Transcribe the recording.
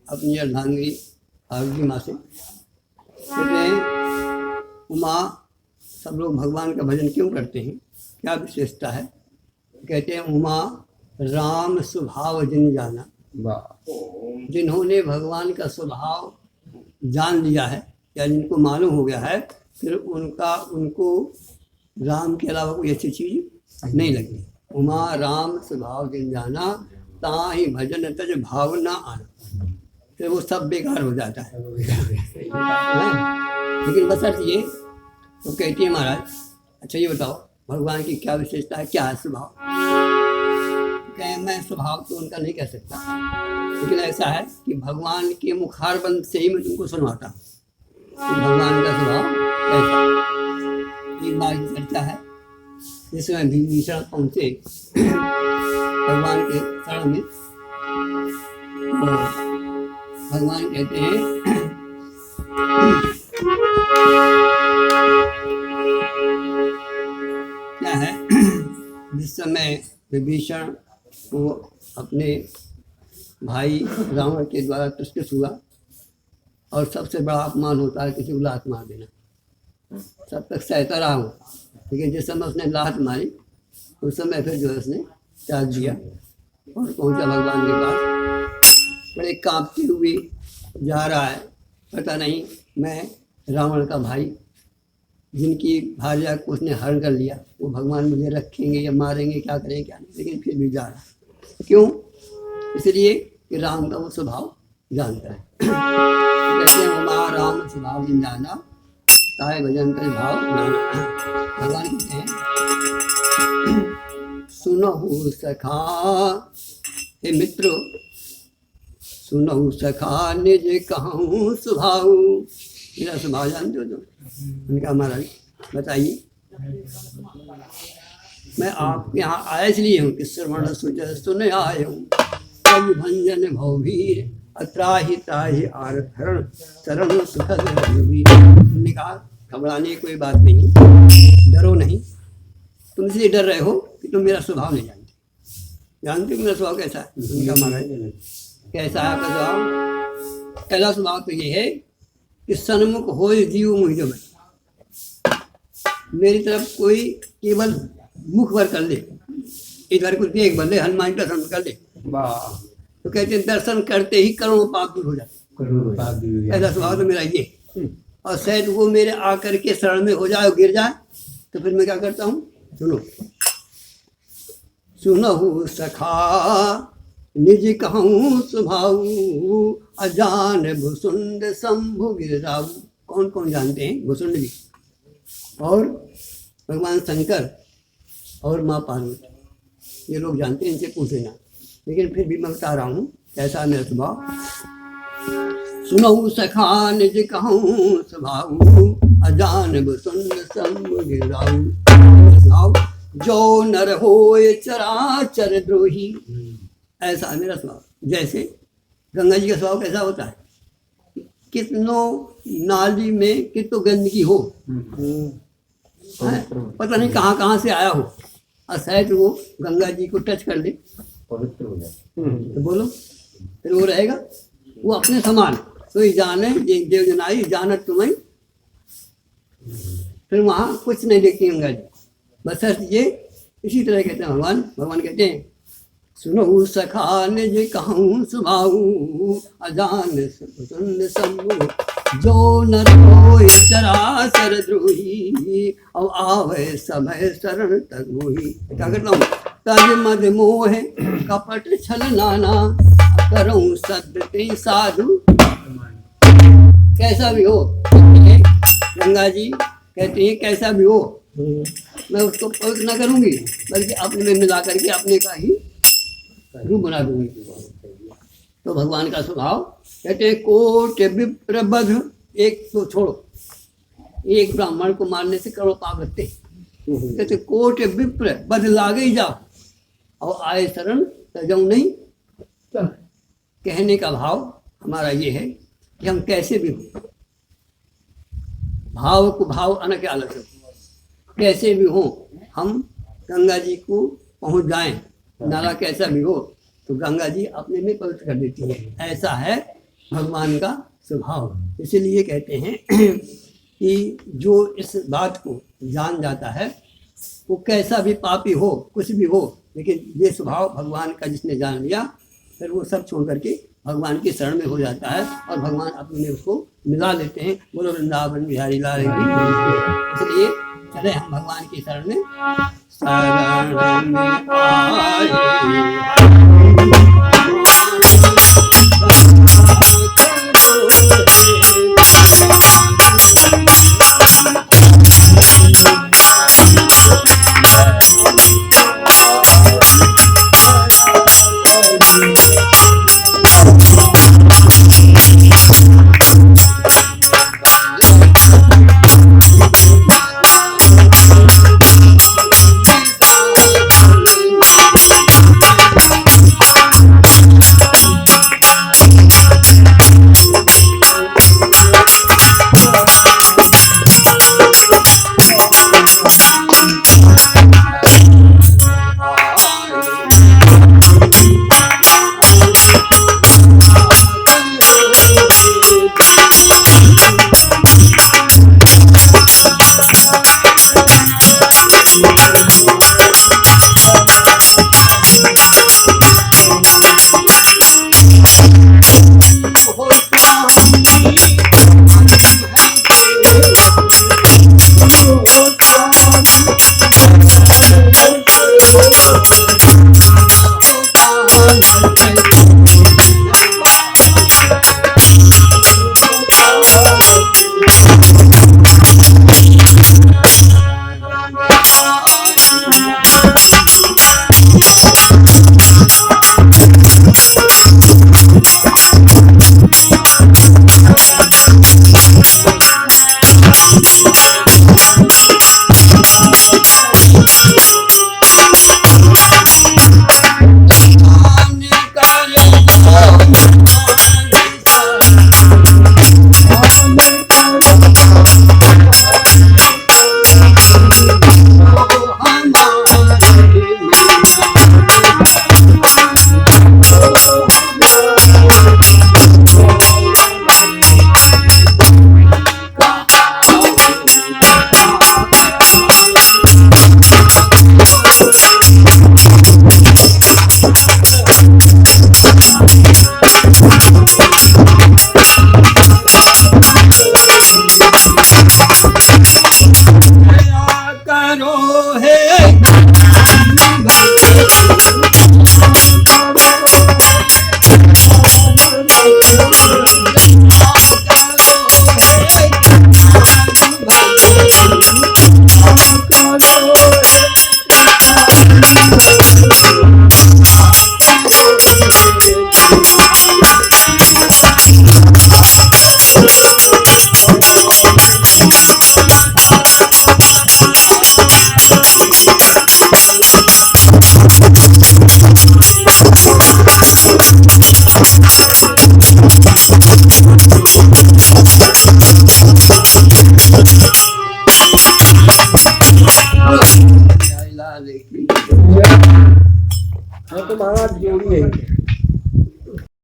अपनी अर्धांगिनी पार्वती माँ से, कहते हैं उमा सब लोग भगवान का भजन क्यों करते हैं, क्या विशेषता है। कहते हैं उमा राम स्वभाव जिन जाना, जिन्होंने भगवान का स्वभाव जान लिया है या जिनको मालूम हो गया है, फिर उनको राम के अलावा कोई अच्छी चीज नहीं लगती। उमा राम स्वभाव जिन जाना, ताहि भजन तज भाव ना आना, फिर वो सब बेकार हो जाता है। लेकिन बस ये तो कहती है महाराज अच्छा ये बताओ भगवान की क्या विशेषता है, क्या है स्वभाव। कहें मैं स्वभाव तो उनका नहीं कह सकता, लेकिन ऐसा है कि भगवान के मुखारबंद से ही मैं तुमको सुनवाता हूँ कि भगवान का स्वभाव कैसा। एक बार की चर्चा है जिसमें विभीषण पहुँचे भगवान के शरण में, तो भगवान कहते हैं क्या है, जिस समय विभीषण को अपने भाई रावण के द्वारा तुष्ट हुआ, और सबसे बड़ा अपमान होता है किसी को लात मार देना, सब तक सहता रहा हूँ, लेकिन जिस समय उसने लात मारी उस समय फिर जो है उसने त्याग दिया और पहुँचा भगवान के पास। बड़े कांपते हुए जा रहा है, पता नहीं मैं रावण का भाई जिनकी भार्या को उसने हरण कर लिया, वो भगवान मुझे रखेंगे या मारेंगे, क्या करेंगे क्या नहीं, लेकिन फिर भी जा रहा है। क्यों? इसलिए कि राम का वो स्वभाव जानता है। कहते हैं उमा राम स्वभाव जिन जाना, ताहि भजन तज भाव नाना। भगवान कहते हैं सुनहु सखा, हे मित्रो सुनहु सखा निज कहूँ स्वभाव। मेरा स्वभाव जानते हो तुम? उनका महाराज बताइए। मैं आपके यहाँ आया इसलिए हूँ कि श्रवण सुजय सुन आए हूँ, कवि भंजन भवभीर अत्राहि त्राहि आरथरण शरण सुखद रघुवीर। उन्होंने कहा घबराने की कोई बात नहीं, डरो नहीं, तुम इसलिए डर रहे हो कि तुम मेरा स्वभाव नहीं जानते। जानते हो मेरा स्वभाव कैसा है? उनका महाराज कैसा है आपका स्वभाव? पहला स्वभाव तो ये है कि सन्मुख हो जीव मुझे बच, मेरी तरफ कोई केवल मुख भर कर ले, इधर को देख बदले हनुमान का दर्शन कर ले, तो कहते हैं दर्शन करते ही करोड़ों पाप दूर हो जाते। ऐसा स्वभाव तो मेरा ये। और शायद वो मेरे आकर के शरण में हो जाए, गिर जाए, तो फिर मैं क्या करता हूँ, सुनो सुनहु सखा निज कहूँ स्वभाव, अजान भुसुंड शंभु गिरराऊ। कौन कौन जानते हैं? भुसुंड भी और भगवान शंकर और माँ पार्वती, ये लोग जानते हैं, इनसे पूछे ना। लेकिन फिर भी मैं बता रहा हूँ कैसा मेरा स्वभाव। सुनहु सखा निज कहूँ स्वभाव, अजान भुसुंड शंभु गिरराऊ। जो नर होय चराचर द्रोही, ऐसा मेरा स्वभाव। जैसे गंगा जी का स्वभाव कैसा होता है, कितनों नाली में कितनों गंदगी हो, पता नहीं कहाँ कहाँ से आया हो, और शायद वो गंगा जी को टच कर ले पवित्र हो जाए, तो बोलो फिर वो रहेगा वो अपने समान। तो ये जाने देव जनाई जानत तुम्हें, फिर वहाँ कुछ नहीं देखती गंगा जी, बस ये इसी तरह कहते हैं भगवान। भगवान कहते हैं सुनो सखा निज कहूँ स्वभाव, अजान सुन शंभु जो नर होय चराचर द्रोही, और आवे समय शरण तक मोही। क्या करता हूँ, तज मद मोह कपट छल नाना, करूँ सत्य साधु। कैसा भी हो, गंगा जी कहते हैं कैसा भी हो मैं उसको पवित्र न करूँगी, बल्कि अपने में मिला करके अपने का ही रूप बना दूंगी। तो भगवान का स्वभाव कहते हैं कोट विप्र बध, एक तो छोड़ो, एक ब्राह्मण को मारने से करोड़ पाप लगते। कहते कोट विप्र बध लागे ही जाओ, और आए शरण तजऊ नहीं। कहने का भाव हमारा ये है कि हम कैसे भी हो, भाव को भाव अन के अलग, कैसे भी हो हम गंगा जी को पहुंच जाएं, नाला कैसा भी हो तो गंगा जी अपने में पवित्र कर देती है। ऐसा है भगवान का स्वभाव। इसीलिए कहते हैं कि जो इस बात को जान जाता है वो कैसा भी पापी हो, कुछ भी हो, लेकिन ये स्वभाव भगवान का जिसने जान लिया, फिर वो सब छोड़ करके भगवान की शरण में हो जाता है और भगवान अपने उसको मिला लेते हैं। बोलो वृंदावन बिहारी लाल की। इसलिए चले हम भगवान की शरण में, शरण में आए